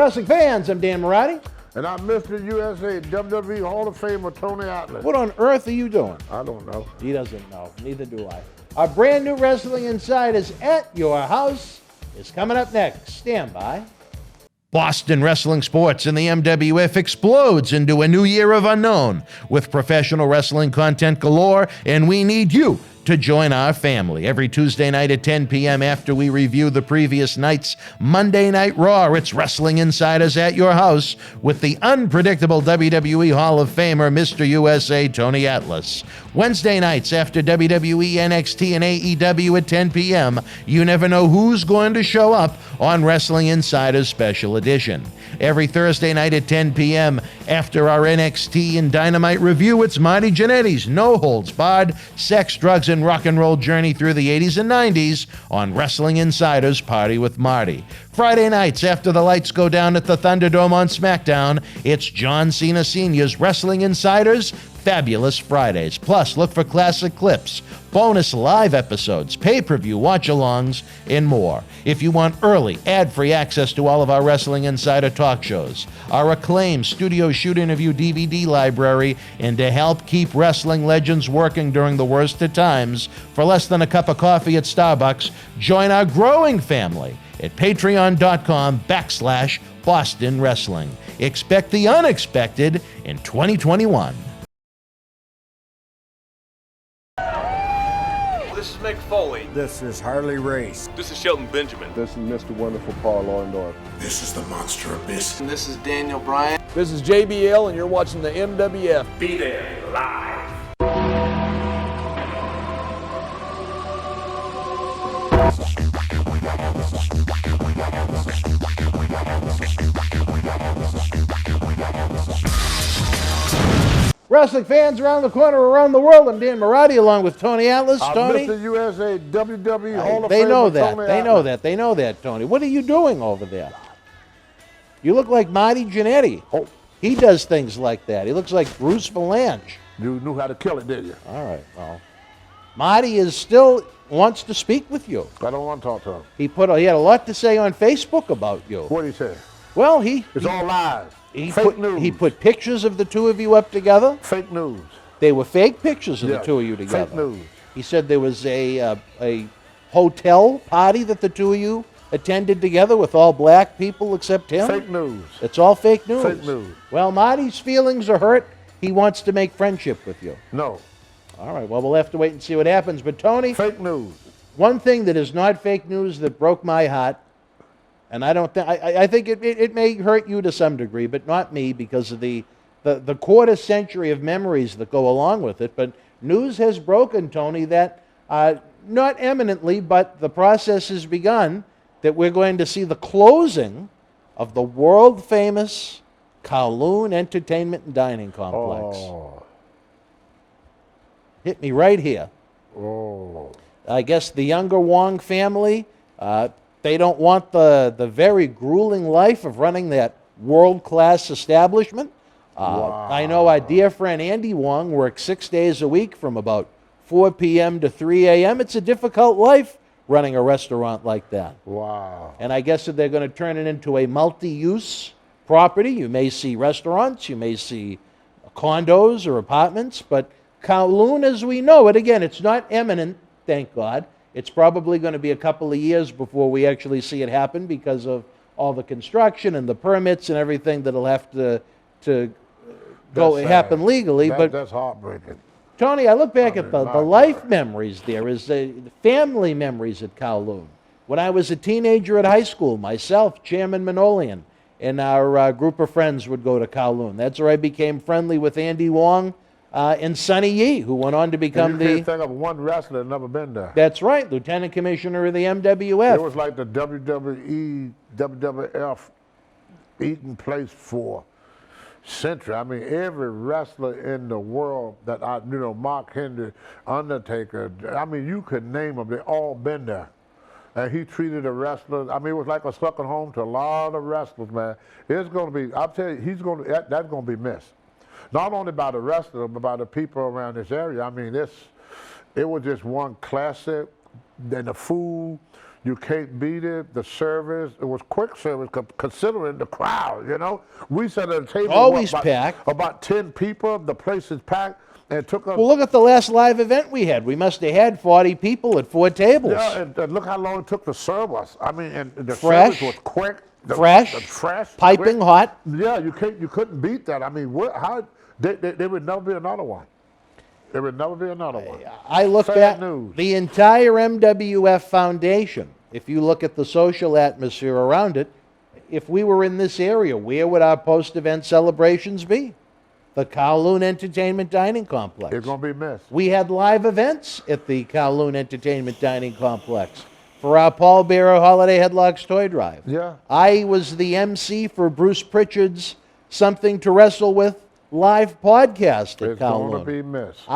Wrestling fans, I'm Dan Marty. And I'm Mr. USA WWE Hall of Famer Tony Atlas. What on earth are you doing? I don't know. He doesn't know. Neither do I. Our brand new Wrestling Insiders at your house is coming up next. Stand by. Boston wrestling sports and the MWF explodes into a new year of unknown with professional wrestling content galore, and we need you to join our family. Every Tuesday night at 10 p.m. after we review the previous night's Monday Night Raw, it's Wrestling Insiders at your house with the unpredictable WWE Hall of Famer, Mr. USA Tony Atlas. Wednesday nights after WWE, NXT, and AEW at 10 p.m., you never know who's going to show up on Wrestling Insiders Special Edition. Every Thursday night at 10 p.m. after our NXT and Dynamite review, it's Marty Jannetty's No Holds Barred Sex, Drugs, and Rock and Roll journey through the 80s and 90s on Wrestling Insiders Party with Marty. Friday nights after the lights go down at the Thunderdome on SmackDown, it's John Cena Sr.'s Wrestling Insiders Fabulous Fridays. Plus, look for classic clips, bonus live episodes, pay-per-view watch-alongs, and more. If you want early, ad-free access to all of our Wrestling Insider talk shows, our acclaimed studio shoot interview DVD library, and to help keep wrestling legends working during the worst of times, for less than a cup of coffee at Starbucks, join our growing family at patreon.com/Boston Wrestling. Expect the unexpected in 2021. This is Mick Foley. This is Harley Race. This is Shelton Benjamin. This is Mr. Wonderful Paul Orndorff. This is the Monster Abyss. And this is Daniel Bryan. This is JBL, and you're watching the MWF. Be there live. Wrestling fans around the corner, around the world, I'm Dan Marty along with Tony Atlas. Tony? Mr. USA WWE Hall of They Famer know that. Tony They Atlas. know that. They know that, Tony. What are you doing over there? You look like Marty Jannetty. Oh. He does things like that. He looks like Bruce Valanche. You knew how to kill it, did you? All right, well. Marty is still wants to speak with you. I don't want to talk to him. He had a lot to say on Facebook about you. What did he say? Well, It's all lies. he Fake put, news. He put pictures of the two of you up together. Fake news. They were fake pictures of the Yeah, two of you together. fake news. He said there was a hotel party that the two of you attended together with all black people except him. Fake news. It's all fake news. Fake news. Well, Marty's feelings are hurt. He wants to make friendship with you. No. All right, well, we'll have to wait and see what happens. But, Tony, Fake news. one thing that is not fake news that broke my heart, and I don't think I think it may hurt you to some degree, but not me because of the quarter century of memories that go along with it. But news has broken, Tony, that not eminently, but the process has begun that we're going to see the closing of the world famous Kowloon Entertainment and Dining Complex. Oh. Hit me right here. Oh. I guess the younger Wong family, they don't want the very grueling life of running that world-class establishment. Wow. I know our dear friend Andy Wong works 6 days a week from about 4 p.m. to 3 a.m. It's a difficult life running a restaurant like that. Wow. And I guess that they're going to turn it into a multi-use property. You may see restaurants, you may see condos or apartments, but Kowloon as we know it, again, it's not imminent, thank God. It's probably going to be a couple of years before we actually see it happen because of all the construction and the permits and everything that'll have to happen legally. That's heartbreaking. Tony, I look back at the life memories there, the family memories at Kowloon. When I was a teenager at high school, myself, Chairman Manolian, and our group of friends would go to Kowloon. That's where I became friendly with Andy Wong and Sonny Yee, who went on to become You can't think of one wrestler that never been there. That's right, Lieutenant Commissioner of the MWF. It was like the WWE, WWF eating place for century. I mean, every wrestler in the world that Mark Henry, Undertaker, I mean, you could name them. They all been there. And he treated the wrestlers, I mean, it was like a second home to a lot of wrestlers, man. It's going to be, I'll tell you, that's going to be missed. Not only by the wrestlers, but by the people around this area. I mean, it was just one classic. Then the food, You can't beat it. The service, it was quick service considering the crowd, you know. We sat at a table Always packed. About 10 people. The place is packed. And it took us. Well, look at the last live event we had. We must have had 40 people at 4 tables. Yeah, and look how long it took to serve us. I mean, and the Fresh. service was quick. Fresh, piping quick. hot. Yeah, you couldn't beat that. I mean, there would never be another one. There would never be another one. I look Sad back, news. the entire MWF Foundation, if you look at the social atmosphere around it, if we were in this area, where would our post-event celebrations be? The Kowloon Entertainment Dining Complex. It's going to be missed. We had live events at the Kowloon Entertainment Dining Complex for our Paul Bearer Holiday Headlocks Toy Drive. Yeah. I was the MC for Bruce Pritchard's Something to Wrestle With live podcast at It's Kowloon. going to be missed.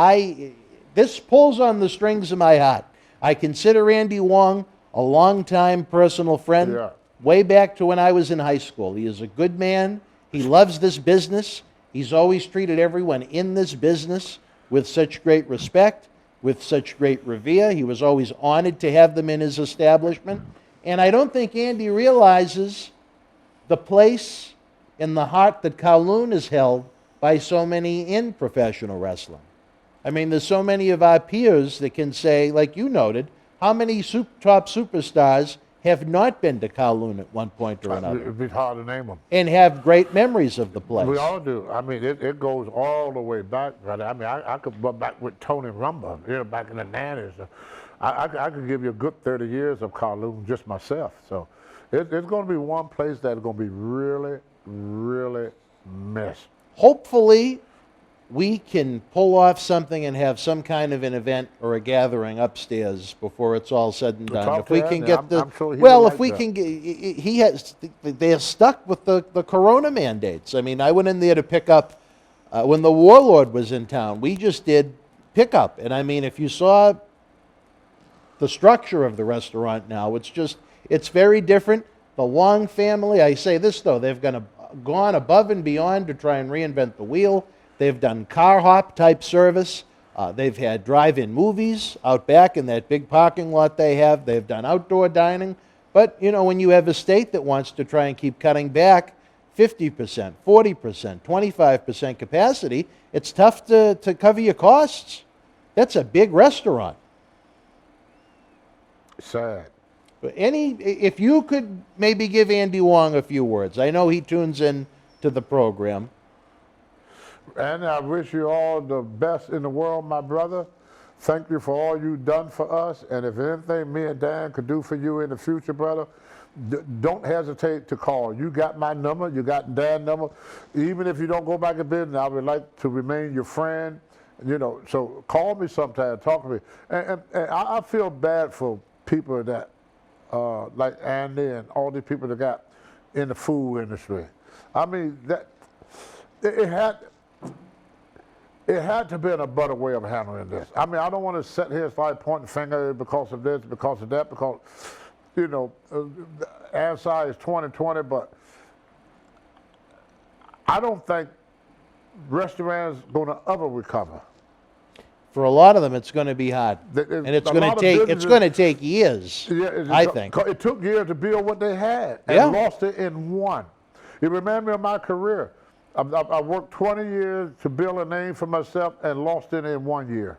This pulls on the strings of my heart. I consider Andy Wong a longtime personal friend, Yeah. way back to when I was in high school. He is a good man. He loves this business. He's always treated everyone in this business with such great respect, with such great revere. He was always honored to have them in his establishment. And I don't think Andy realizes the place in the heart that Kowloon has held by so many in professional wrestling. I mean, there's so many of our peers that can say, like you noted, how many top superstars have not been to Kowloon at one point or another It'd be hard to name them. and have great memories of the place. We all do. I mean, it goes all the way back, brother. I mean, I could go back with Tony Rumba, you know, back in the 90s. I could give you a good 30 years of Kowloon just myself. So it's going to be one place that's going to be really, really missed. Hopefully, we can pull off something and have some kind of an event or a gathering upstairs before it's all said and done. talk If we to can Andy. get I'm sure he well, would if like we that. can get, they're stuck with the Corona mandates. I mean, I went in there to pick up when the Warlord was in town. We just did pickup, and I mean, if you saw the structure of the restaurant now, it's very different. The Wong family, I say this though, they've gone above and beyond to try and reinvent the wheel. They've done car hop type service. They've had drive-in movies out back in that big parking lot they have. They've done outdoor dining. But, you know, when you have a state that wants to try and keep cutting back 50%, 40%, 25% capacity, it's tough to cover your costs. That's a big restaurant. Sad. If you could maybe give Andy Wong a few words. I know he tunes in to the program. And I wish you all the best in the world, my brother. Thank you for all you've done for us. And if anything me and Dan could do for you in the future, brother, don't hesitate to call. You got my number. You got Dan's number. Even if you don't go back in business, I would like to remain your friend. You know, so call me sometime. Talk to me. And I feel bad for people that, like Andy and all these people that got in the food industry. I mean, that it had to be a better way of handling this. I mean, I don't want to sit here and start pointing fingers because of this, because of that, because, you know, ANSI is 2020, but I don't think restaurants going to ever recover. For a lot of them, it's going to be hard, and it's going to take years. Yeah, I think it took years to build what they had and lost it in one. It reminded me of my career. I worked 20 years to build a name for myself and lost it in 1 year.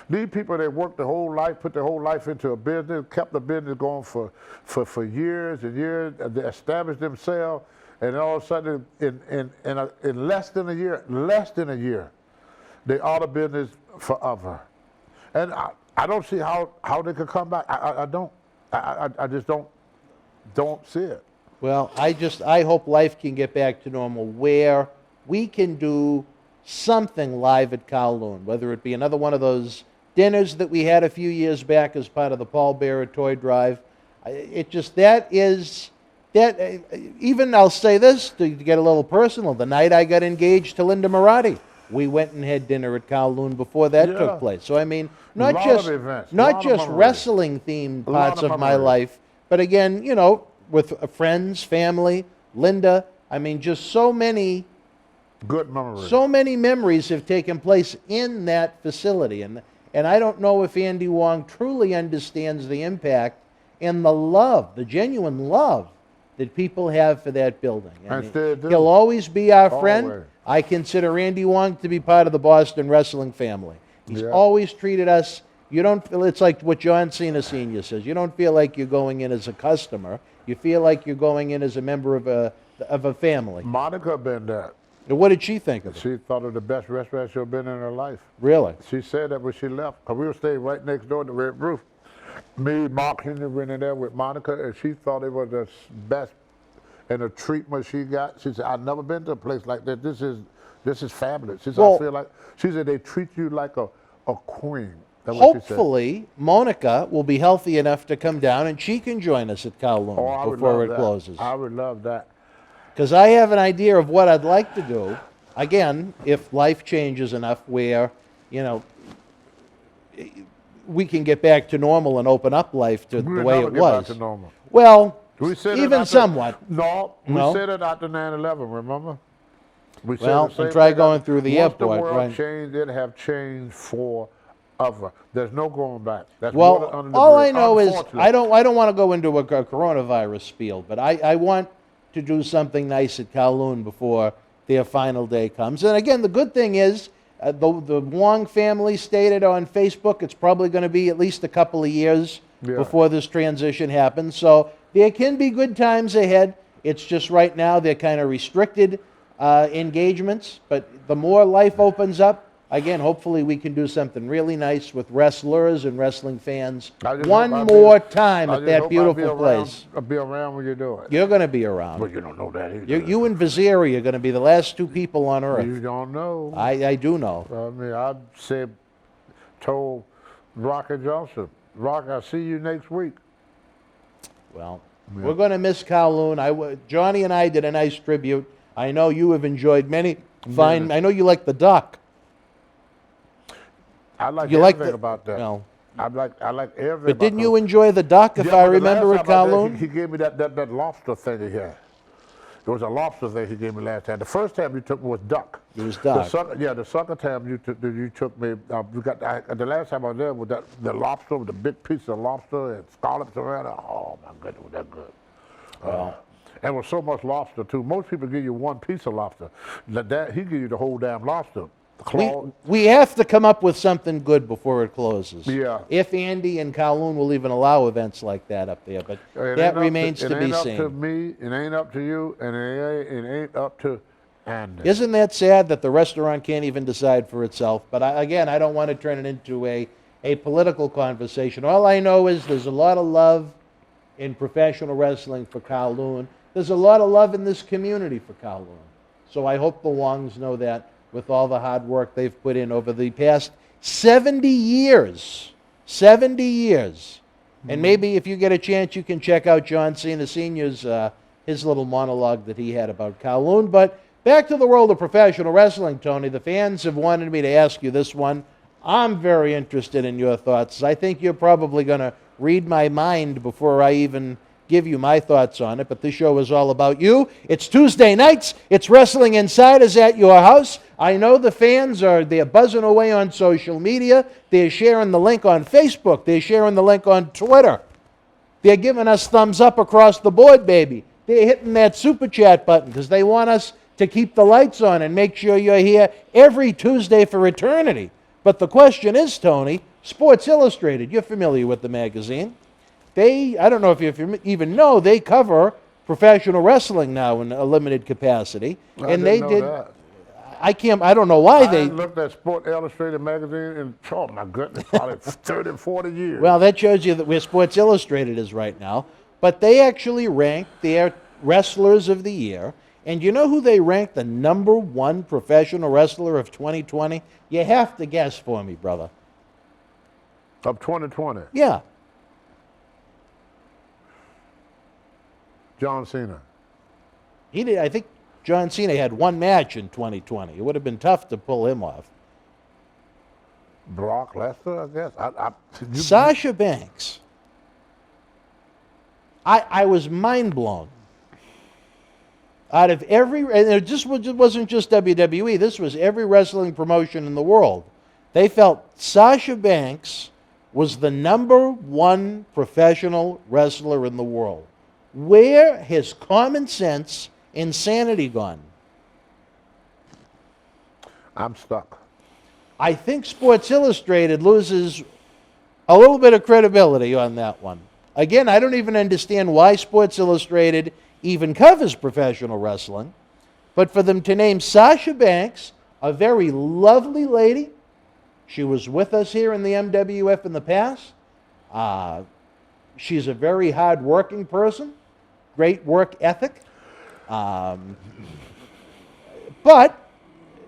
These people, they worked their whole life, put their whole life into a business, kept the business going for years and years. They established themselves, and all of a sudden, in less than a year, they out of business forever. And I don't see how they could come back. I don't. I just don't see it. Well, I hope life can get back to normal where we can do something live at Kowloon, whether it be another one of those dinners that we had a few years back as part of the Paul Bearer Toy Drive. Even I'll say this to get a little personal. The night I got engaged to Linda Marty, we went and had dinner at Kowloon before that took place. So I mean, not just wrestling themed parts of my life, but again, you know, with friends, family, Linda. I mean, just so many good memories. So many memories have taken place in that facility, and I don't know if Andy Wong truly understands the impact and the love, the genuine love that people have for that building. And still do. He'll always be our friend. Always. I consider Randy Wong to be part of the Boston wrestling family. He's Yeah. always treated us. You don't feel, it's like what John Cena Sr. says. You don't feel like you're going in as a customer. You feel like you're going in as a member of a family. Monica been there. And what did she think of it? She thought it the best restaurant she'd been in her life. Really? She said that when she left, because we were staying right next door to Red Roof. Me, Mark Henry went in there with Monica, and she thought it was the best and the treatment she got. She said, I've never been to a place like that. This is fabulous. She said, Well, I feel like, she said, they treat you like a queen. That's what she said. Hopefully, Monica will be healthy enough to come down and she can join us at Kowloon Oh, I would before love it that. closes. I would love that. Because I have an idea of what I'd like to do. Again, if life changes enough where, we can get back to normal and open up life to the We'll way never it get back was. to normal. Well, We said it even after- somewhat. No, we No? said it after 9/11, remember? We said Well, the same and try thing. going through the Once airport, the world right. changed, it have changed forever. There's no going back. That's water Well, under the all I bridge. know is Unfortunately. I don't want to go into a coronavirus spiel, but I want to do something nice at Kowloon before their final day comes. And again, the good thing is the Wong family stated on Facebook it's probably going to be at least a couple of years Yeah. before this transition happens. So there can be good times ahead. It's just right now they're kind of restricted engagements, but the more life opens up, again, hopefully we can do something really nice with wrestlers and wrestling fans I just one hope I'll be- more time I at just that hope beautiful place. I'll be around when you do it. You're going to be around. But you don't know that either. You and Viziri are going to be the last two people on earth. You don't know. I do know. I mean, I told Rocky Johnson, Rock, I'll see you next week. Well, we're going to miss Kowloon. Johnny and I did a nice tribute. I know you have enjoyed many fine. I know you like the duck. I like You like everything the- about that. well, I like everything. But about didn't you those. enjoy the duck, if Yeah, I but the remember, last at time I did, Kowloon? He gave me that lobster thing he had. It was a lobster thing he gave me last time. The first time you took me was duck. It was duck. The second time you took me, the last time I was there with the lobster, with the big piece of lobster and scallops around it. Oh my goodness, was that good. And with so much lobster too. Most people give you one piece of lobster. He give you the whole damn lobster. The claw. We have to come up with something good before it closes. Yeah. If Andy and Kowloon will even allow events like that up there, but It that ain't up remains to it be ain't up seen. to me, it ain't up to you, and it ain't up to Andy. Isn't that sad that the restaurant can't even decide for itself? But again, I don't want to turn it into a political conversation. All I know is there's a lot of love in professional wrestling for Kowloon. There's a lot of love in this community for Kowloon. So I hope the Wongs know that with all the hard work they've put in over the past 70 years. 70 years. And maybe if you get a chance, you can check out John Cena Sr.'s his little monologue that he had about Kowloon. But back to the world of professional wrestling, Tony. The fans have wanted me to ask you this one. I'm very interested in your thoughts. I think you're probably going to read my mind before I even give you my thoughts on it, but this show is all about you. It's Tuesday nights. It's Wrestling Insiders at your house. I know the fans they're buzzing away on social media. They're sharing the link on Facebook. They're sharing the link on Twitter. They're giving us thumbs up across the board, baby. They're hitting that super chat button because they want us to keep the lights on and make sure you're here every Tuesday for eternity. But the question is, Tony, Sports Illustrated, you're familiar with the magazine. I don't know if you even know, they cover professional wrestling now in a limited capacity. I didn't know that. I don't know why I looked at Sport Illustrated magazine in, oh my goodness, probably 30, 40 years. Well, that shows you that where Sports Illustrated is right now. But they actually rank their wrestlers of the year. And you know who they ranked the #1 professional wrestler of 2020? You have to guess for me, brother. Of 2020, Yeah. John Cena. He did. I think John Cena had one match in 2020. It would have been tough to pull him off. Brock Lesnar, I guess. Sasha Banks. I was mind blown. Out of every, and it wasn't just WWE, this was every wrestling promotion in the world. They felt Sasha Banks was the #1 professional wrestler in the world. Where has common sense and sanity gone? I'm stuck. I think Sports Illustrated loses a little bit of credibility on that one. Again, I don't even understand why Sports Illustrated even covers professional wrestling, but for them to name Sasha Banks, a very lovely lady, she was with us here in the MWF in the past. She's a very hard-working person, great work ethic. But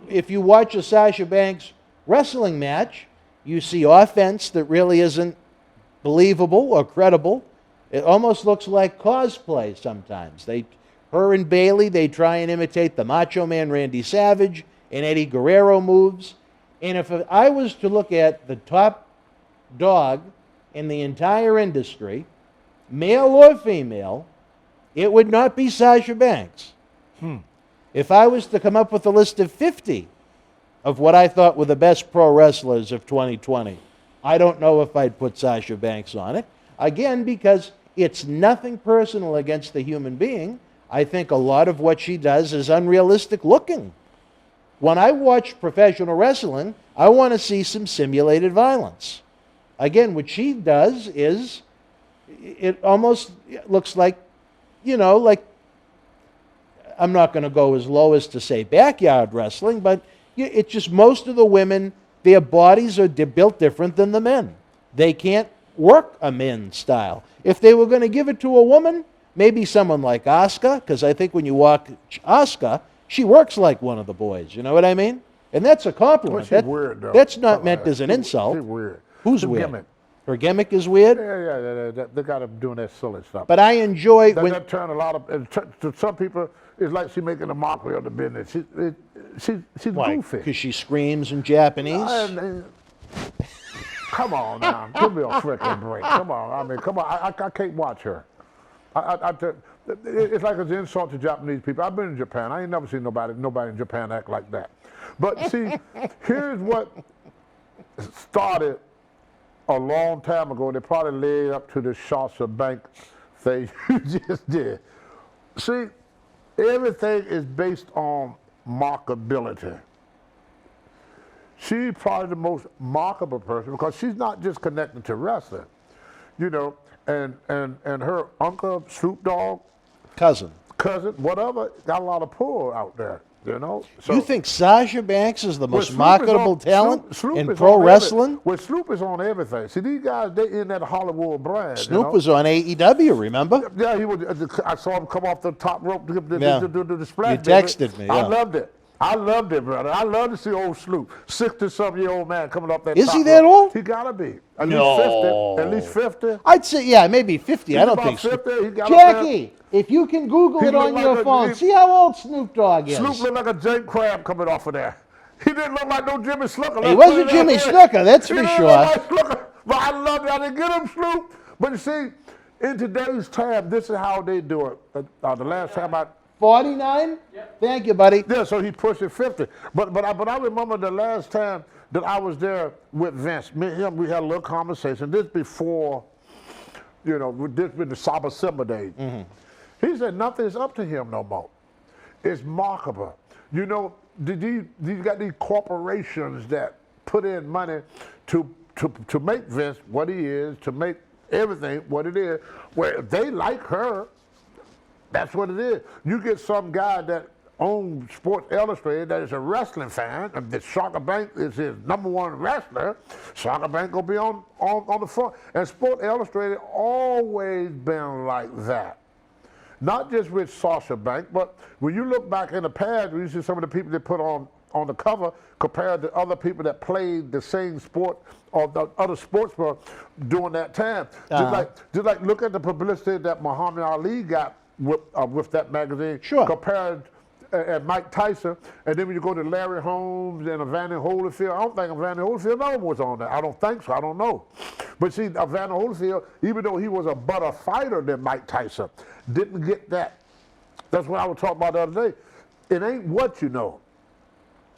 if you watch a Sasha Banks wrestling match, you see offense that really isn't believable or credible. It almost looks like cosplay sometimes. Her and Bailey, they try and imitate the Macho Man Randy Savage and Eddie Guerrero moves. And if I was to look at the top dog in the entire industry, male or female, it would not be Sasha Banks. If I was to come up with a list of 50 of what I thought were the best pro wrestlers of 2020, I don't know if I'd put Sasha Banks on it. Again, because it's nothing personal against the human being. I think a lot of what she does is unrealistic looking. When I watch professional wrestling, I want to see some simulated violence. Again, what she does is, it almost looks like, like, I'm not going to go as low as to say backyard wrestling, but it's just most of the women, their bodies are built different than the men. They can't work a men's style. If they were going to give it to a woman, maybe someone like Asuka, because I think when you watch Asuka, she works like one of the boys. You know what I mean? And that's a compliment. Well, she's weird, though. That's not meant as an insult. She's weird. Who's Her weird? Gimmick. Her gimmick is weird? Yeah. They got her doing that silly stuff. But I enjoy that turn a lot of, to some people, it's like she's making a mockery of the business. She's goofy. Because she screams in Japanese? Come on now, give me a freaking break. Come on, I can't watch her. It's like it's an insult to Japanese people. I've been in Japan. I ain't never seen nobody in Japan act like that. But see, here's what started a long time ago. They probably led up to the Sasha Banks thing you just did. See, everything is based on markability. She's probably the most markable person because she's not just connected to wrestling, and her uncle, Snoop Dogg, cousin, whatever, got a lot of pull out there, So you think Sasha Banks is the most marketable talent in pro wrestling? Well, Snoop is on everything. See, these guys, they in that Hollywood brand. Snoop was on AEW, remember? Yeah, he was. I saw him come off the top rope to do the splash. You texted me. Yeah. I loved it, brother. I love to see old Snoop, 60-something-year-old man coming up that top rope. Is he that old? He gotta be. At least 50. I'd say, yeah, maybe 50. He's I don't about think 50. He got Jackie, if you can Google it on your phone, see how old Snoop Dogg is. Snoop looked like a Jake Crab coming off of there. He didn't look like no Jimmy Snooker. He wasn't Jimmy Snooker, that's for sure. Like Snooker, but I loved it. I didn't get him, Snoop. But you see, in today's time, this is how they do it. The last time 49? Yep. Thank you, buddy. Yeah, so he pushed it 50. But I remember the last time that I was there with Vince. Me and him, we had a little conversation. This before, this been the Saba Simba days. Mm-hmm. He said nothing is up to him no more. It's marketable. You got these corporations that put in money to make Vince what he is, to make everything what it is. Where they like her, that's what it is. You get some guy that owns Sports Illustrated that is a wrestling fan, and that Sasha Banks is his #1 wrestler. Sasha Banks will be on the front. And Sports Illustrated always been like that. Not just with Sasha Banks, but when you look back in the past, when you see some of the people they put on the cover compared to other people that played the same sport or the other sports were during that time. Just like look at the publicity that Muhammad Ali got with that magazine, compared and Mike Tyson, and then when you go to Larry Holmes and Evander Holyfield, I don't think Evander Holyfield was on that. I don't think so. I don't know. But see, Evander Holyfield, even though he was a better fighter than Mike Tyson, didn't get that. That's what I was talking about the other day. It ain't what you know,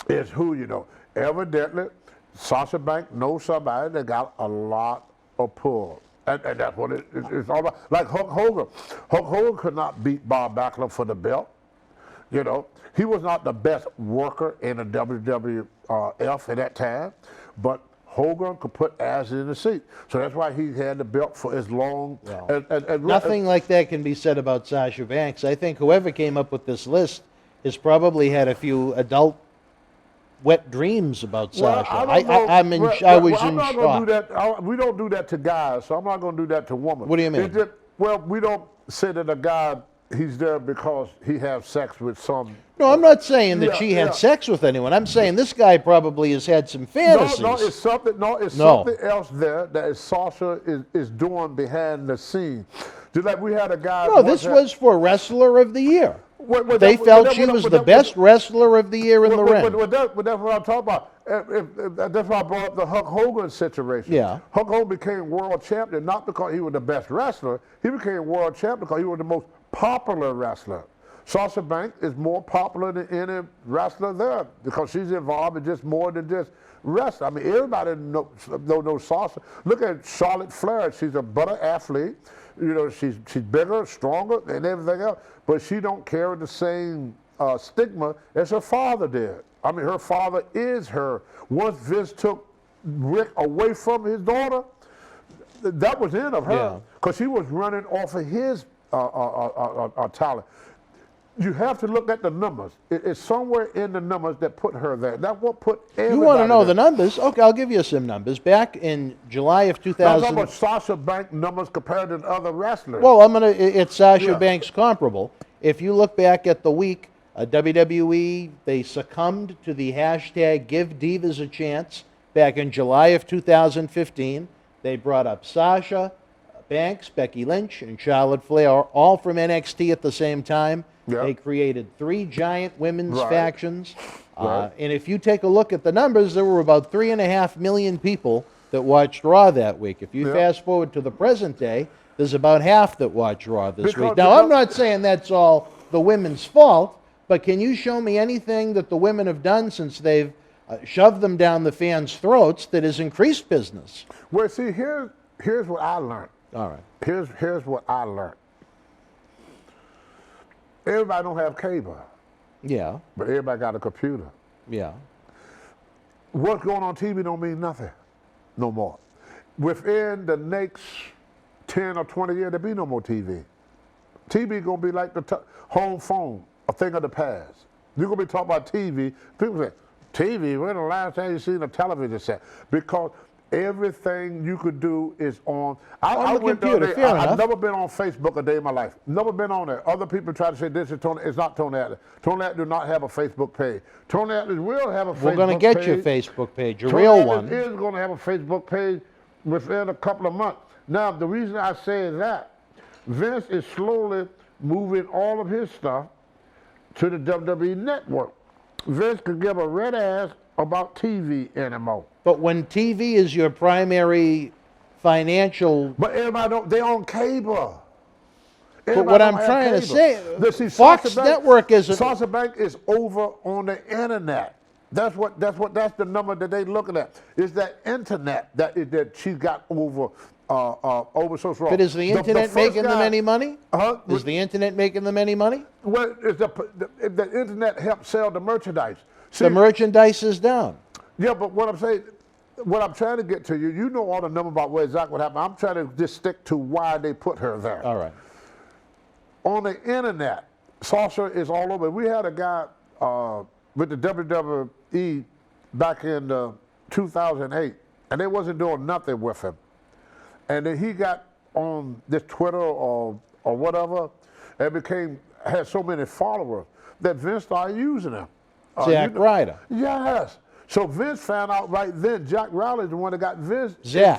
it's who you know. Evidently, Sasha Banks knows somebody that got a lot or pull. And that's what it's all about. Like Hulk Hogan. Hulk Hogan could not beat Bob Backlund for the belt. You know, he was not the best worker in the WWF at that time, but Hogan could put asses in the seat. So that's why he had the belt for as long. Nothing like that can be said about Sasha Banks. I think whoever came up with this list has probably had a few adult wet dreams about Sasha. I was in not shock. Gonna do that. We don't do that to guys, so I'm not going to do that to women. What do you mean? It's just, well, we don't say that a guy, he's there because he has sex with some. No, I'm not saying that she had sex with anyone. I'm saying this guy probably has had some fantasies. No, it's something. Something else there that Sasha is doing behind the scene. Just like we had a guy. No, this was for Wrestler of the Year. They felt she was the best wrestler of the year in the ring. That's what I'm talking about. That's why I brought up the Hulk Hogan situation. Yeah. Hulk Hogan became world champion not because he was the best wrestler. He became world champion because he was the most popular wrestler. Sasha Banks is more popular than any wrestler there because she's involved in just more than just wrestling. I mean, everybody knows Sasha. Look at Charlotte Flair. She's a better athlete. You know, she's bigger, stronger, and everything else. But she don't carry the same stigma as her father did. I mean, her father is her. Once Vince took Rick away from his daughter, that was the end of her because she was running off of his talent. You have to look at the numbers. It's somewhere in the numbers that put her there. That's what put everybody. You want to know there. the numbers? Okay, I'll give you some numbers. Back in July of 2000. I'm talking about Sasha Banks numbers compared to other wrestlers. Well, it's Sasha Banks comparable. If you look back at the week, WWE, they succumbed to the hashtag Give Divas a Chance back in July of 2015. They brought up Sasha Banks, Becky Lynch, and Charlotte Flair, all from NXT at the same time. Yep. They created 3 giant women's factions. Right. And if you take a look at the numbers, there were about 3.5 million people that watched Raw that week. If you fast forward to the present day, there's about half that watch Raw this week. Now, I'm not saying that's all the women's fault, but can you show me anything that the women have done since they've shoved them down the fans' throats that has increased business? Well, see, here's what I learned. All right. Here's what I learned. Everybody don't have cable. Yeah. But everybody got a computer. Yeah. What's going on TV don't mean nothing no more. Within the next 10 or 20 years, there'll be no more TV. TV going to be like the home phone, a thing of the past. You're going to be talking about TV. People say, TV, when the last time you seen a television set? Because everything you could do is on. On the computer, fair enough. I've never been on Facebook a day in my life. Never been on there. Other people try to say this is Tony. It's not Tony Atlas. Tony Atlas do not have a Facebook page. Tony Atlas will have a Facebook page. We're going to get your Facebook page, a real one. Tony Atlas is going to have a Facebook page within a couple of months. Now, the reason I say that, Vince is slowly moving all of his stuff to the WWE network. Vince could give a red ass about TV anymore. But when TV is your primary financial... But everybody they own cable. But what I'm trying to say, Fox Network isn't... Sasha Banks is over on the internet. That's the number that they looking at. Is that internet that she got over social. But is the internet making them any money? Is the internet making them any money? Well, the internet helps sell the merchandise. See, the merchandise is down. Yeah, but what I'm trying to get to you, you know all the numbers about what exactly what happened. I'm trying to just stick to why they put her there. All right. On the internet, Sasha is all over. We had a guy with the WWE back in 2008, and they wasn't doing nothing with him. And then he got on this Twitter or whatever, and had so many followers that Vince started using him. Jack Ryder. Yes. So Vince found out right then. Jack Ryder is the one that got Vince. Zach,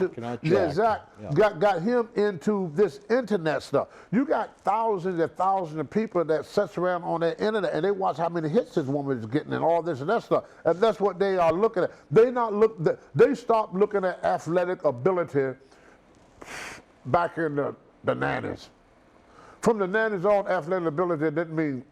got him into this internet stuff. You got thousands and thousands of people that sits around on that internet and they watch how many hits this woman is getting and all this and that stuff. And that's what they are looking at. They stopped looking at athletic ability back in the 90s. From the 90s on, athletic ability didn't mean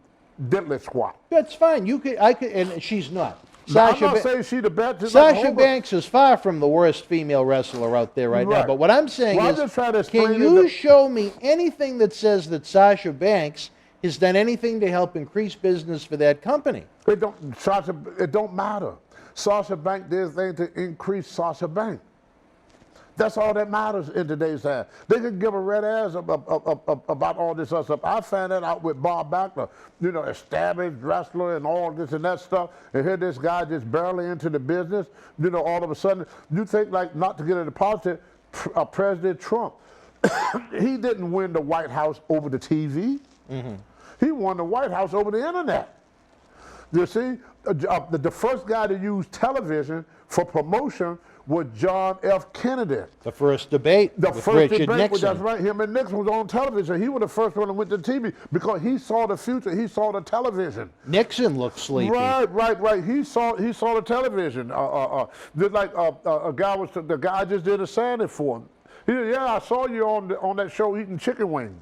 diddly squat. That's fine. And she's not. Now, I'm not saying she the best. just like Sasha Hogan. Banks is far from the worst female wrestler out there right now. Right. But what I'm saying Well, I'm is, just trying to explain can it you that- show me anything that says that Sasha Banks has done anything to help increase business for that company? It don't matter. Sasha Banks did things to increase Sasha Banks. That's all that matters in today's time. They could give a red ass about all this other stuff. I found that out with Bob Backlund, established wrestler and all this and that stuff. And here this guy just barely into the business, all of a sudden, you think like, not to get into politics, President Trump, he didn't win the White House over the TV. Mm-hmm. He won the White House over the internet. You see, the first guy to use television for promotion was John F. Kennedy. The first debate with Richard Nixon. That's right. Him and Nixon was on television. He was the first one that went to TV because he saw the future. He saw the television. Nixon looked sleepy. Right. He saw the television. Just like the guy just did a signing for him. He said, "Yeah, I saw you on that show eating chicken wings."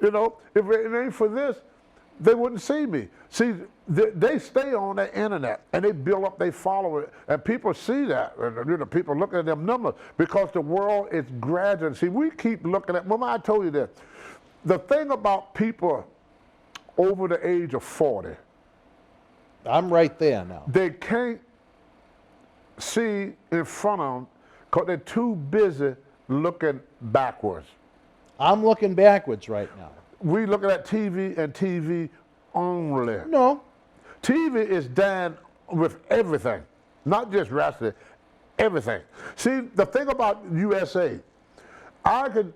If it ain't for this, they wouldn't see me. See, they stay on the internet and they build up their followers, and people see that. And, people look at them numbers because the world is gradual. See, we keep looking at. Remember, I told you that. The thing about people over the age of 40, I'm right there now. they can't see in front of them because they're too busy looking backwards. I'm looking backwards right now. We looking at TV and TV only. No. TV is done with everything, not just wrestling, everything. See, the thing about USA, I could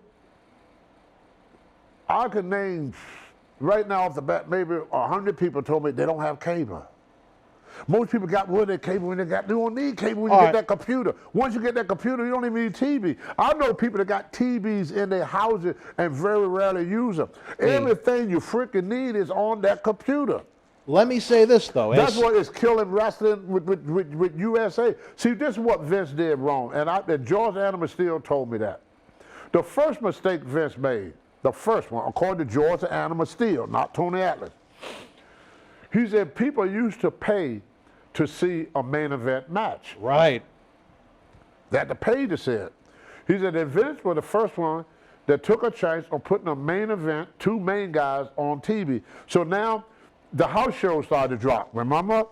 name right now off the bat, maybe 100 people told me they don't have cable. Most people got their cable when they don't need cable when you get that computer. Once you get that computer, you don't even need TV. I know people that got TVs in their houses and very rarely use them. Everything you freaking need is on that computer. Let me say this, though. That's what is killing wrestling with USA. See, this is what Vince did wrong, and George Animal Steel told me that. The first mistake Vince made, the first one, according to George Animal Steel, not Tony Atlas, he said people used to pay to see a main event match. Right. They had to pay to see it. He said that Vince was the first one that took a chance on putting a main event, two main guys on TV. So now the house shows started to drop, remember?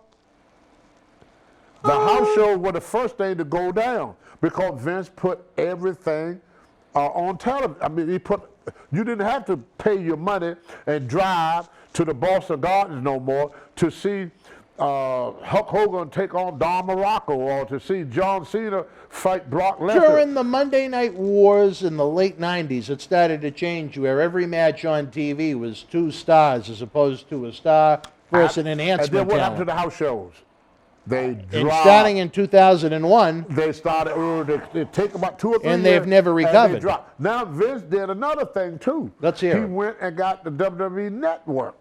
The house shows were the first thing to go down because Vince put everything on television. I mean, you didn't have to pay your money and drive to the Boston Gardens no more to see Hulk Hogan take on Don Morocco or to see John Cena fight Brock Lesnar. During the Monday Night Wars in the late 90s, it started to change where every match on TV was 2 stars as opposed to a star versus an enhancement And then what happened to talent. the house shows? They dropped. And starting in 2001, They started, they take about 2 or 3 And years. they've never and they recovered. dropped. Now Vince did another thing too. Let's hear He it. went and got the WWE Network.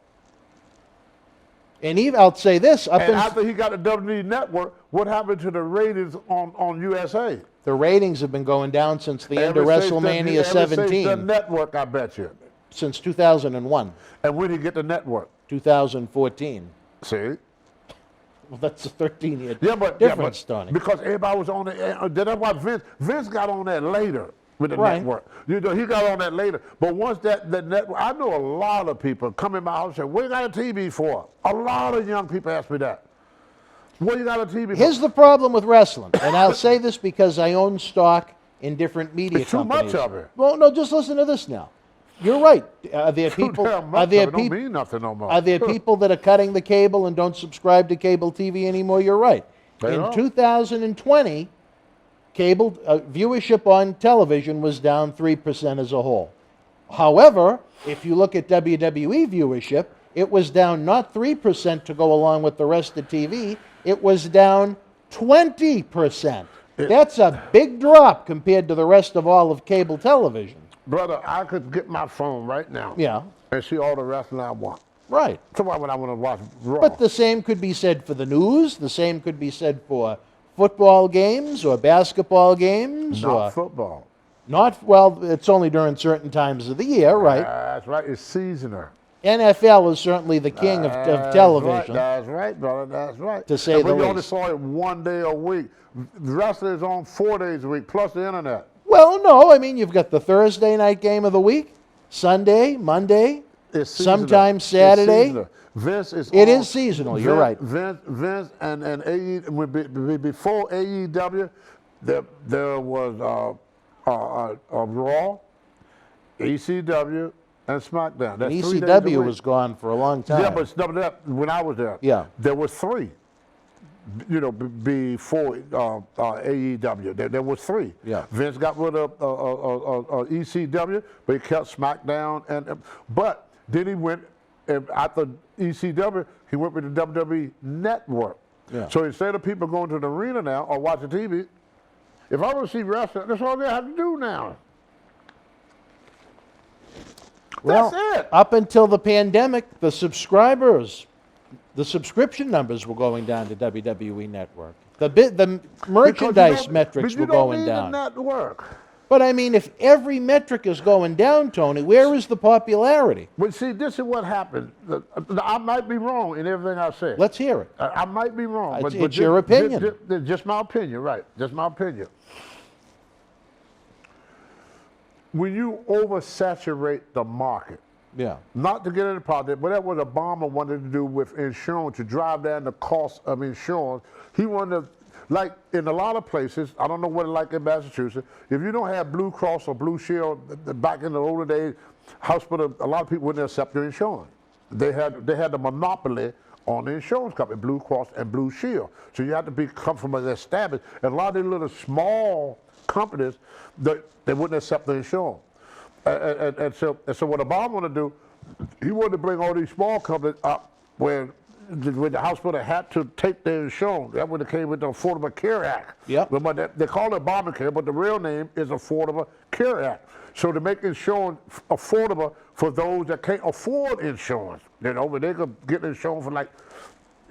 and even, I'll say this, And after he got the WWE Network, what happened to the ratings on USA? the ratings have been going down since the end of Ever since WrestleMania ever since 17, the network, I bet you. since 2001, And when did he get the network? 2014. See? Well, that's a 13-year But difference, Tony. because everybody was on it. That's why Vince got on that later with the Right. network. He got on that later. But once the network, I know a lot of people come in my house and say, "What you got a TV for?" A lot of young people ask me that. What you got a TV for? Here's the problem with wrestling, and I'll say this because I own stock in different media It's too companies. much of it. Well, no, just listen to this now. You're right. Are there Too people? damn much Are of there it don't people? mean nothing no more. Are there people that are cutting the cable and don't subscribe to cable TV anymore? You're right. They In don't. 2020, cable viewership on television was down 3% as a whole. However, if you look at WWE viewership, it was down not 3% to go along with the rest of TV, it was down 20%. That's a big drop compared to the rest of all of cable television. Brother, I could get my phone right now Yeah, and see all the wrestling I want. right. So why would I want to watch Raw? But the same could be said for the news, the same could be said for football games or basketball games Not or football. not, well, it's only during certain times of the year, right? That's right. It's seasonal. NFL is certainly the king of television. That's right, brother. That's right. To say and the when you only least. saw it one day a week, the wrestling is on 4 days a week, plus the internet. Well, no, I mean, you've got the Thursday night game of the week, Sunday, Monday, It's seasonal. sometimes It's Saturday. seasonal. Vince is It on- is seasonal, you're right. Vince and before AEW, there was Raw, ECW, and SmackDown. That's 3 days a ECW week. was gone for a long time. Yeah, but when I was there, Yeah. there was 3. You know, before AEW, there was 3. Yeah. Vince got rid of ECW, but he kept SmackDown, but then he went after ECW. He went with the WWE Network. Yeah. So instead of people going to the arena now or watching TV, if I want to see wrestling, that's all they have to do now. Well, That's it. up until the pandemic, the subscription numbers were going down to WWE Network. The merchandise metrics were going down. But you don't need the network. But I mean, if every metric is going down, Tony, where is the popularity? But see, this is what happened. I might be wrong in everything I say. Let's hear it. I might be wrong. It's your opinion. Just my opinion, right. Just my opinion. When you oversaturate the market, Yeah. not to get into politics, but that's what Obama wanted to do with insurance, to drive down the cost of insurance. He wanted to, like in a lot of places, I don't know what it's like in Massachusetts, if you don't have Blue Cross or Blue Shield, back in the older days, hospital, a lot of people wouldn't accept your insurance. They had the monopoly on the insurance company, Blue Cross and Blue Shield. So you had to come from an established, and a lot of these little small companies, they wouldn't accept the insurance. And so what Obama wanted to do, he wanted to bring all these small companies up where the hospital had to take their insurance. That when it came with the Affordable Care Act. Yep. But they call it Obamacare, but the real name is Affordable Care Act. So to make insurance affordable for those that can't afford insurance, you know, but they could get insurance for like,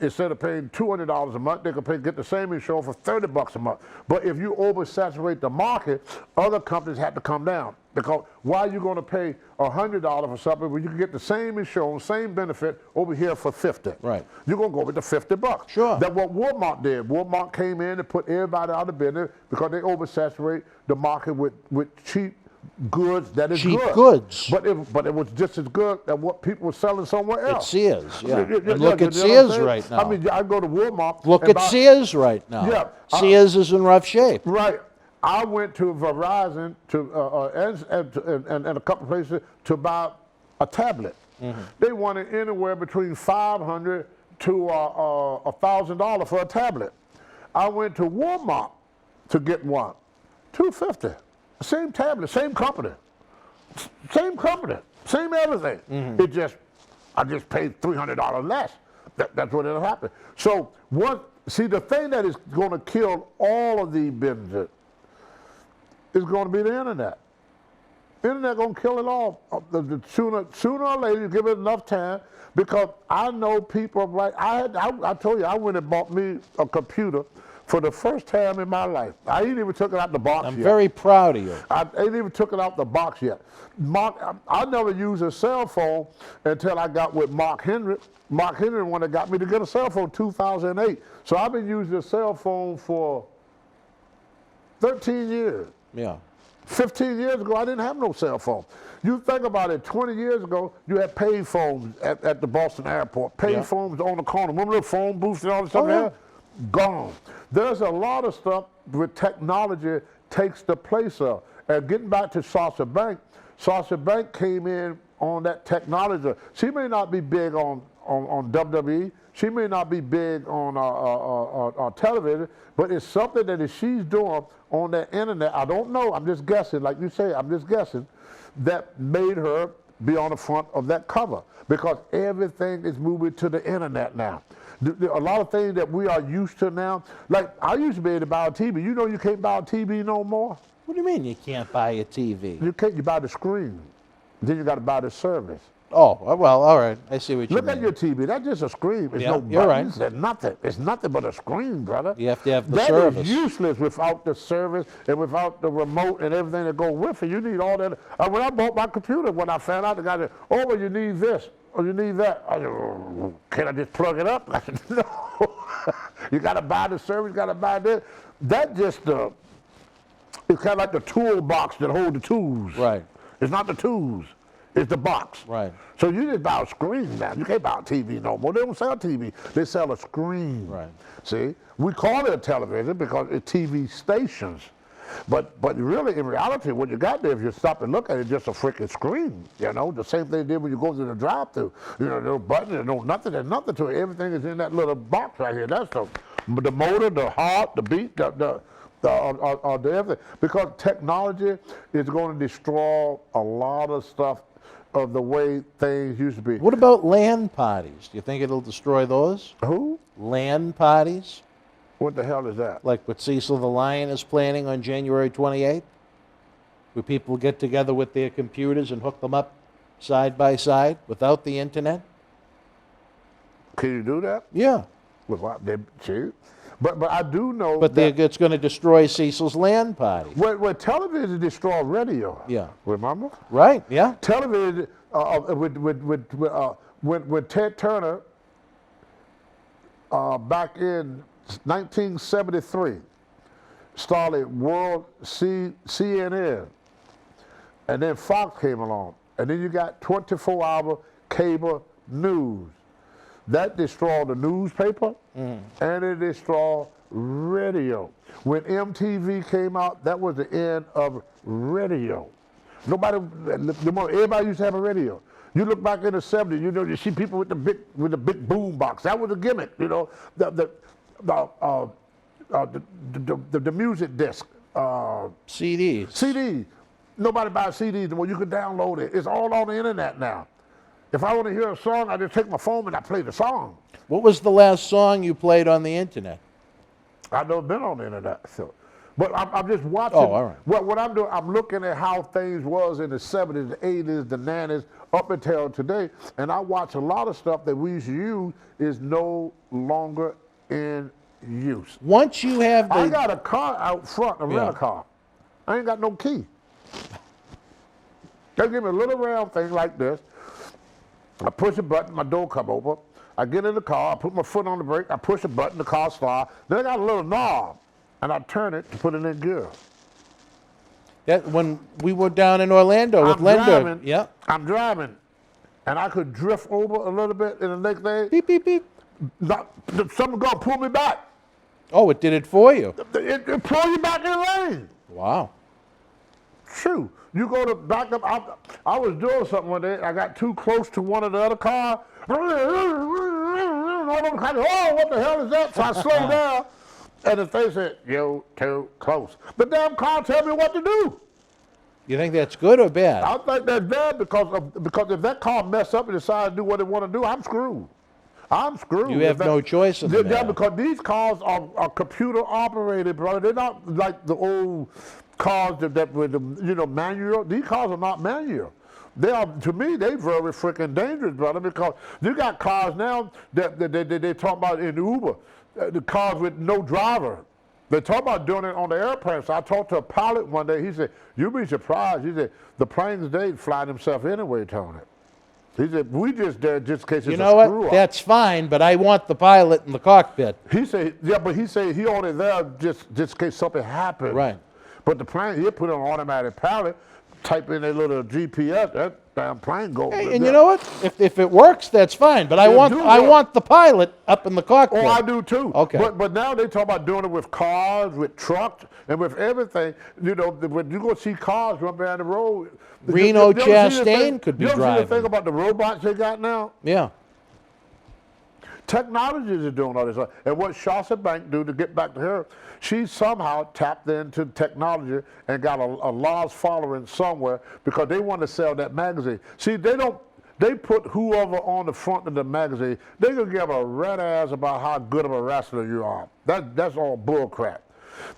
instead of paying $200 a month, they could get the same insurance for $30 a month. But if you oversaturate the market, other companies have to come down. Because why are you going to pay $100 for something when you can get the same insurance, same benefit over here for $50? Right. You're going to go with the $50. Sure. That's what Walmart did. Walmart came in and put everybody out of business because they oversaturate the market with cheap goods that is Cheap good. goods. But it was just as good as what people were selling somewhere else. At Sears, yeah. Yeah, And look you at know what I'm Sears saying? right now. I mean, I go to Walmart. Look and at buy- Sears right now. Yeah. Sears is in rough shape. Right. I went to Verizon and a couple places to buy a tablet. Mm-hmm. They wanted anywhere between $500 to $1,000 for a tablet. I went to Walmart to get one, $250. Same tablet, same company, same everything. Mm-hmm. I just paid $300 less. That's what it'll happen. So the thing that is going to kill all of these businesses is going to be the internet. Internet going to kill it all. Sooner or later, you give it enough time, because I know people, right? I told you, I went and bought me a computer for the first time in my life. I ain't even took it out the box yet. I'm very proud of you. I ain't even took it out the box yet. I never used a cell phone until I got with Mark Henry. Mark Henry the one that got me to get a cell phone in 2008. So I've been using a cell phone for 13 years. Yeah. 15 years ago, I didn't have no cell phone. You think about it, 20 years ago, you had pay phones at the Boston airport. Pay phones on the corner. Remember the phone booths and all this stuff there? Gone. There's a lot of stuff with technology takes the place of. And getting back to Sasha Banks came in on that technology. She may not be big on WWE. She may not be big on television, but it's something that she's doing on that internet. I don't know. I'm just guessing. Like you say, I'm just guessing. That made her be on the front of that cover, because everything is moving to the internet now. A lot of things that we are used to now, like I used to be able to buy a TV. You know you can't buy a TV no more. What do you mean you can't buy a TV? You can't. You buy the screen. Then you got to buy the service. Oh, well, all right. I see what you mean. Look at your TV. That's just a screen. It's no you're right. buttons. There's nothing. It's nothing but a screen, brother. You have to have the That service. is useless without the service and without the remote and everything that goes with it. You need all that. When I bought my computer, when I found out, the guy said, "Oh, well, you need this." Oh, you need that? Can I just plug it up? I said, no. You got to buy the service, you got to buy this. That just, it's kind of like the toolbox that hold the tools. Right. It's not the tools, it's the box. Right. So you just buy a screen now. You can't buy a TV no more. They don't sell TV. They sell a screen. Right. See? We call it a television because it's TV stations. But really, in reality, what you got there, if you stop and look at it, it's just a freaking screen. You know, the same thing they did when you go to the drive-thru. You know, no button, there's no nothing, there's nothing to it. Everything is in that little box right here. That's the motor, the heart, the beat, the everything. Because technology is going to destroy a lot of stuff of the way things used to be. What about LAN parties? Do you think it'll destroy those? Who? LAN parties? What the hell is that? Like what Cecil the Lion is planning on January 28th? Where people get together with their computers and hook them up side by side without the internet? Can you do that? Yeah. With what? See? But I do know But that it's going to destroy Cecil's LAN party. when television destroyed radio. Yeah. Remember? Right, yeah. Television, when Ted Turner, back in 1973, started CNN, and then Fox came along, and then you got 24-hour cable news. That destroyed the newspaper, and it destroyed radio. When MTV came out, that was the end of radio. Everybody used to have a radio. You look back in the 70s, you know, you see people with the big boom box. That was a gimmick, you know. The music disc. CDs. CDs. Nobody buys CDs anymore. You can download it. It's all on the internet now. If I want to hear a song, I just take my phone and I play the song. What was the last song you played on the internet? I've never been on the internet, so. But I'm just watching. Oh, all right. What I'm doing, I'm looking at how things was in the 70s, the 80s, the 90s, up until today, and I watch a lot of stuff that we used to use is no longer in use. Once you have the... I got a car out front, a rental car. I ain't got no key. They give me a little round thing like this. I push a button, my door come open. I get in the car, I put my foot on the brake, I push a button, the car starts. Then I got a little knob, and I turn it to put it in gear. That when we were down in Orlando with Lender. Yeah. I'm driving, and I could drift over a little bit, and the next day, Beep, beep, beep. Something gonna pull me back. Oh, it did it for you. It pull you back in the lane. Wow. True. You go to back up. I was doing something one day. I got too close to one of the other cars. Oh, what the hell is that? So I slowed down, and the thing said, "You're too close." The damn car tell me what to do. You think that's good or bad? I think that's bad because if that car mess up and decides to do what it want to do, I'm screwed. I'm screwed. You have no choice in the matter. Because these cars are computer operated, brother. They're not like the old cars that with the manual. These cars are not manual. They are, to me, they very freaking dangerous, brother, because you got cars now that they talk about in Uber, the cars with no driver. They talk about doing it on the airplane. So I talked to a pilot one day. He said, "You'd be surprised." He said, "The planes, they fly themselves anyway, Tony." He said, "We just there just in case it's a screw up." You know what? That's fine, but I want the pilot in the cockpit. He said, yeah, but he said he only there just in case something happened. Right. But the plane, he'll put it on automatic pilot, type in a little GPS, that damn plane goes. Hey, and you know what? If it works, that's fine. But I want the pilot up in the cockpit. Oh, I do too. Okay. But now they talk about doing it with cars, with trucks, and with everything. You know, when you go see cars run down the road. Reno you ever see the Chastain could be You ever see driving. the thing about the robots they got now? Yeah. Technologies are doing all this. And what Sasha Bank do, to get back to her, she somehow tapped into technology and got a large following somewhere because they want to sell that magazine. See, they put whoever on the front of the magazine, they can give a red ass about how good of a wrestler you are. That's all bull crap.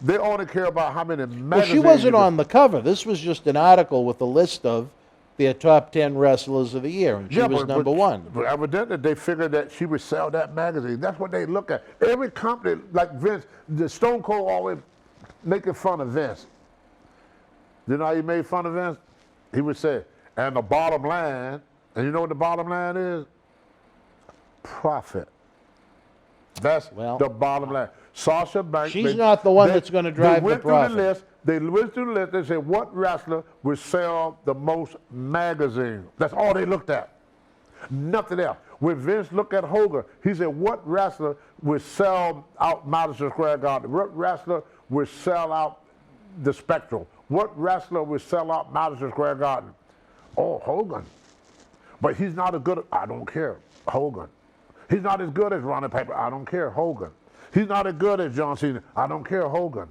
They only care about how many magazines. Well, she wasn't on the cover. This was just an article with a list of their top 10 wrestlers of the year, and she was number one. But evidently, they figured that she would sell that magazine. That's what they look at. Every company, like Vince, the Stone Cold always making fun of Vince. You know how he made fun of Vince? He would say, "And the bottom line And you know what the bottom line is? Profit. That's the bottom line. Sasha Banks. She's not the one that's going to drive the profit. They went through the list. They said, what wrestler would sell the most magazines? That's all they looked at. Nothing else. When Vince looked at Hogan, he said, what wrestler would sell out Madison Square Garden? What wrestler would sell out the Spectrum? What wrestler would sell out Madison Square Garden? Oh, Hogan. But he's not as good. I don't care. Hogan. He's not as good as Ronnie Piper. I don't care. Hogan. He's not as good as John Cena. I don't care. Hogan.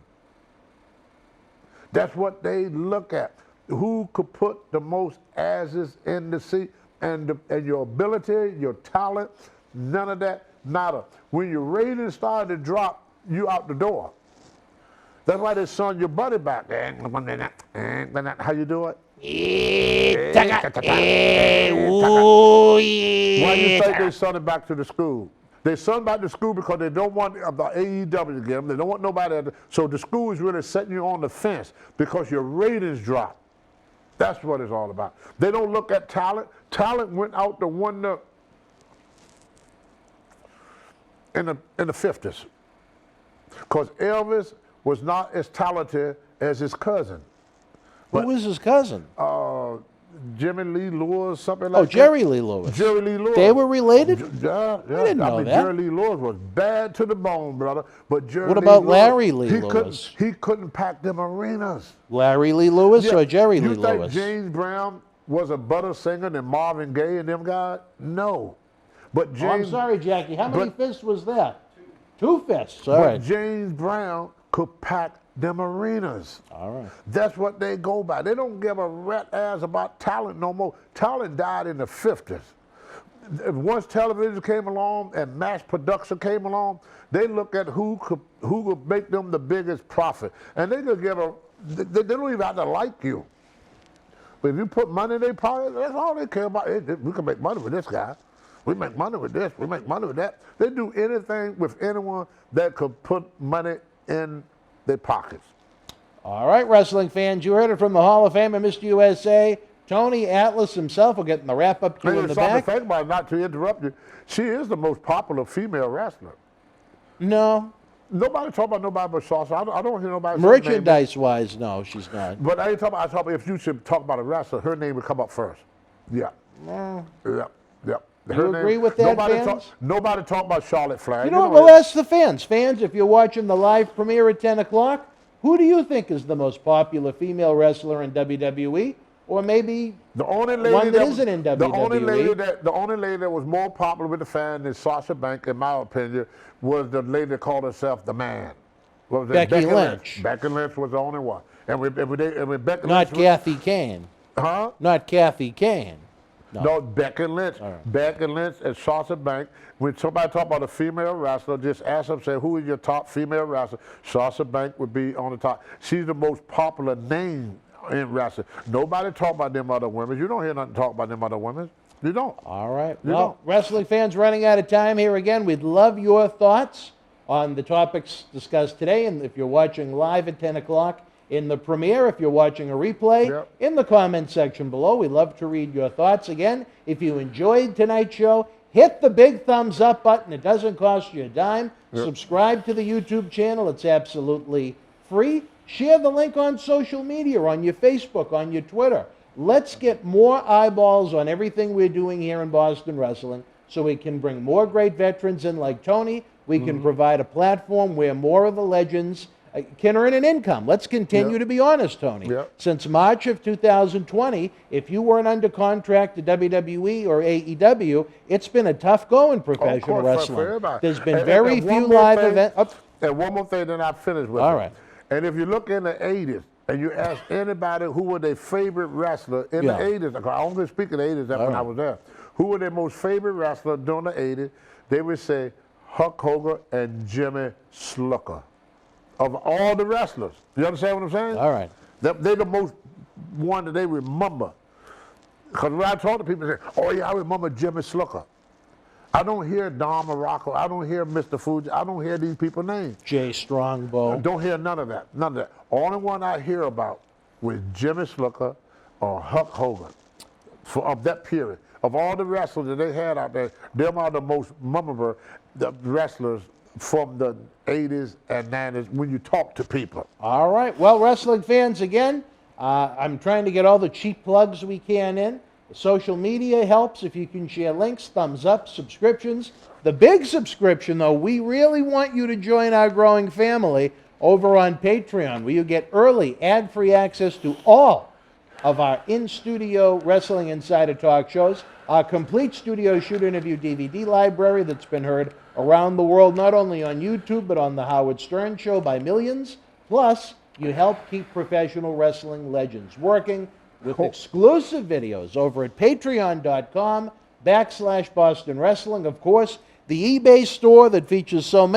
That's what they look at. Who could put the most asses in the seat? And your ability, your talent, none of that matter. When your ratings start to drop, you out the door. That's why they send your buddy back. How you do it? Why do you think they send it back to the school? They send back to school because they don't want the AEW to get them. They don't want nobody. So the school is really setting you on the fence because your ratings drop. That's what it's all about. They don't look at talent. Talent went out the window in the 50s because Elvis was not as talented as his cousin. Who was his cousin? Jimmy Lee Lewis, something like that. Oh, Jerry Lee Lewis. Jerry Lee Lewis. They were related? Yeah. I didn't know that. Jerry Lee Lewis was bad to the bone, brother. But Jerry What Lee about Lewis, Larry Lee Lewis? He couldn't pack them arenas. Larry Lee Lewis or Jerry Lee Lewis? You think James Brown was a better singer than Marvin Gaye and them guys? No. But James, I'm sorry, Jackie. How many fists was that? Two fists. All right. But James Brown could pack them arenas. All right. That's what they go by. They don't give a rat ass about talent no more. Talent died in the 50s. Once television came along and mass production came along, they look at who could make them the biggest profit. And they could give they don't even have to like you. But if you put money in their pocket, that's all they care about. We can make money with this guy. We make money with this. We make money with that. They do anything with anyone that could put money in their pockets. All right, wrestling fans, you heard it from the Hall of Famer, Mr. USA. Tony Atlas himself will get in the wrap-up queue in the back. Think about it, not to interrupt you. She is the most popular female wrestler. No. Nobody talk about nobody but Sasha. I don't hear nobody. Merchandise-wise, no, she's not. But I talk about if you should talk about a wrestler, her name would come up first. Yeah. Yeah. You agree with that, fans? Nobody talk about Charlotte Flair. You know what? Well, ask the fans. Fans, if you're watching the live premiere at 10 o'clock, who do you think is the most popular female wrestler in WWE? Or maybe one that isn't in WWE? The only lady that was more popular with the fans than Sasha Banks, in my opinion, was the lady that called herself the Man. What was it? Becky Lynch. Becky Lynch was the only one. And when Becky Not Lynch Kathy Kane. Huh? Not Kathy Kane. No, Becky Lynch. Right. Becky Lynch and Sasha Banks. When somebody talk about a female wrestler, just ask them, say, who is your top female wrestler? Sasha Banks would be on the top. She's the most popular name in wrestling. Nobody talk about them other women. You don't hear nothing talk about them other women. You don't. All right. Well, wrestling fans, running out of time here again. We'd love your thoughts on the topics discussed today. And if you're watching live at 10 o'clock in the premiere, if you're watching a replay, in the comment section below, we'd love to read your thoughts. Again, if you enjoyed tonight's show, hit the big thumbs up button. It doesn't cost you a dime. Subscribe to the YouTube channel. It's absolutely free. Share the link on social media, on your Facebook, on your Twitter. Let's get more eyeballs on everything we're doing here in Boston Wrestling so we can bring more great veterans in like Tony. We can provide a platform where more of the legends can earn an income. Let's continue to be honest, Tony. Since March of 2020, if you weren't under contract to WWE or AEW, it's been a tough go in professional wrestling. There's been very few live events. And one more thing, then I finish with All right. And if you look in the 80s, and you ask anybody who was their favorite wrestler in the 80s, I only speak of the 80s, that's when I was there, who were their most favorite wrestler during the 80s, they would say Hulk Hogan and Jimmy Snuka. Of all the wrestlers. You understand what I'm saying? All right. They're the most one that they remember. Because when I talk to people, they say, oh yeah, I remember Jimmy Snuka. I don't hear Don Morocco. I don't hear Mr. Fuji. I don't hear these people's names. Jay Strongbow. I don't hear none of that. None of that. Only one I hear about was Jimmy Snuka or Hulk Hogan of that period. of all the wrestlers that they had out there, them are the most memorable wrestlers from the 80s and 90s when you talk to people. All right. Well, wrestling fans, again, I'm trying to get all the cheap plugs we can in. Social media helps if you can share links, thumbs up, subscriptions. The big subscription, though, we really want you to join our growing family over on Patreon, where you get early, ad-free access to all of our in-studio Wrestling Insider talk shows, our complete studio shoot interview DVD library that's been heard around the world, not only on YouTube, but on the Howard Stern Show by millions. Plus, you help keep professional wrestling legends working with exclusive videos over at patreon.com/Boston Wrestling. Of course, the eBay store that features so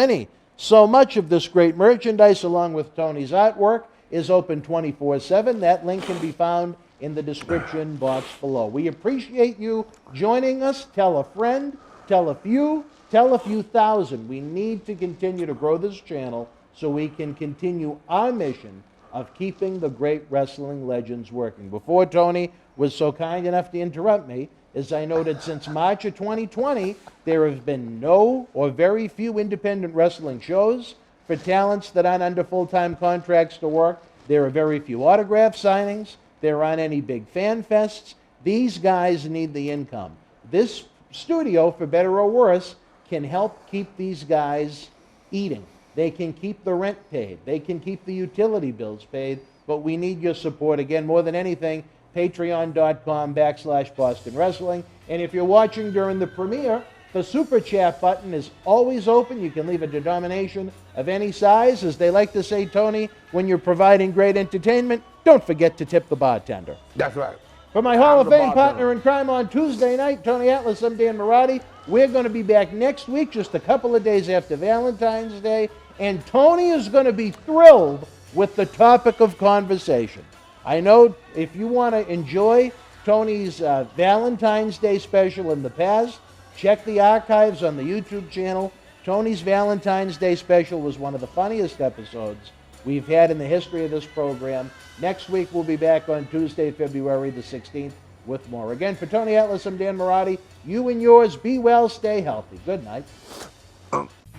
much of this great merchandise, along with Tony's artwork, is open 24/7. That link can be found in the description box below. We appreciate you joining us. Tell a friend, tell a few thousand. We need to continue to grow this channel so we can continue our mission of keeping the great wrestling legends working. Before Tony was so kind enough to interrupt me, as I noted, since March of 2020, there have been no or very few independent wrestling shows for talents that aren't under full-time contracts to work. There are very few autograph signings. There aren't any big fan fests. These guys need the income. This studio, for better or worse, can help keep these guys eating. They can keep the rent paid. They can keep the utility bills paid. But we need your support. Again, more than anything, patreon.com/Boston Wrestling. And if you're watching during the premiere, the Super Chat button is always open. You can leave a denomination of any size. As they like to say, Tony, when you're providing great entertainment, don't forget to tip the bartender. That's right. For my Hall of Fame partner in crime on Tuesday night, Tony Atlas, I'm Dan Marty. We're going to be back next week, just a couple of days after Valentine's Day, and Tony is going to be thrilled with the topic of conversation. I know if you want to enjoy Tony's Valentine's Day special in the past, check the archives on the YouTube channel. Tony's Valentine's Day special was one of the funniest episodes we've had in the history of this program. Next week, we'll be back on Tuesday, February the 16th with more. Again, for Tony Atlas, I'm Dan Marty. You and yours, be well, stay healthy. Good night.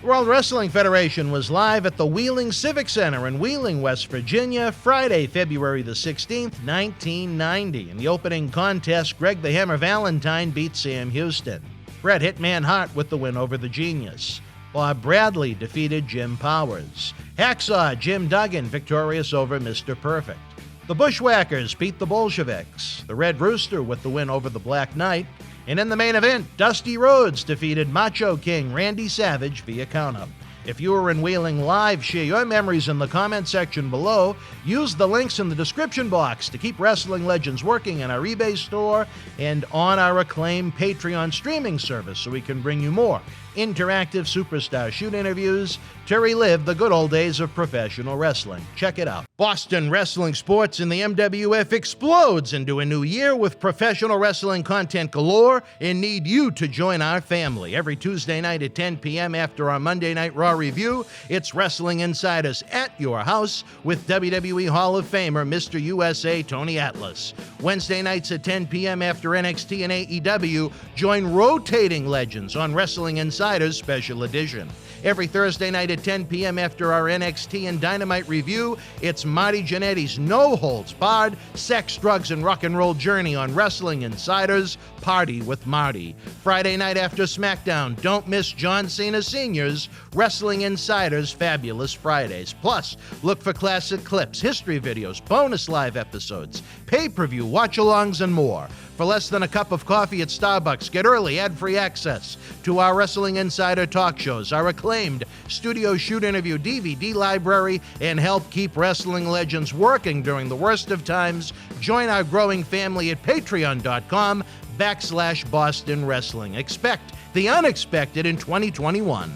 World Wrestling Federation was live at the Wheeling Civic Center in Wheeling, West Virginia, Friday, February the 16th, 1990. In the opening contest, Greg the Hammer Valentine beat Sam Houston. Bret Hitman Hart with the win over the Genius. Bob Bradley defeated Jim Powers. Hacksaw Jim Duggan victorious over Mr. Perfect. The Bushwhackers beat the Bolsheviks. The Red Rooster with the win over the Black Knight. And in the main event, Dusty Rhodes defeated Macho King Randy Savage via count-up. If you were in Wheeling live, share your memories in the comment section below. Use the links in the description box to keep Wrestling Legends working in our eBay store and on our acclaimed Patreon streaming service so we can bring you more interactive superstar shoot interviews to relive the good old days of professional wrestling. Check it out. Boston Wrestling Sports in the MWF explodes into a new year with professional wrestling content galore and need you to join our family. Every Tuesday night at 10 p.m. after our Monday Night Raw review, it's Wrestling Insiders at your house with WWE Hall of Famer Mr. USA Tony Atlas. Wednesday nights at 10 p.m. after NXT and AEW, join rotating legends on Wrestling Insiders Special Edition. Every Thursday night at 10 p.m. after our NXT and Dynamite review, it's Marty Jannetty's No Holds Barred Sex, Drugs, and Rock and Roll journey on Wrestling Insiders Party with Marty. Friday night after SmackDown, don't miss John Cena Sr.'s Wrestling Insiders Fabulous Fridays. Plus, look for classic clips, history videos, bonus live episodes, pay-per-view watch-alongs, and more. For less than a cup of coffee at Starbucks, get early ad-free access to our Wrestling Insider talk shows, our acclaimed studio shoot interview DVD library, and help keep wrestling legends working during the worst of times. Join our growing family at patreon.com/Boston Wrestling. Expect the unexpected in 2021.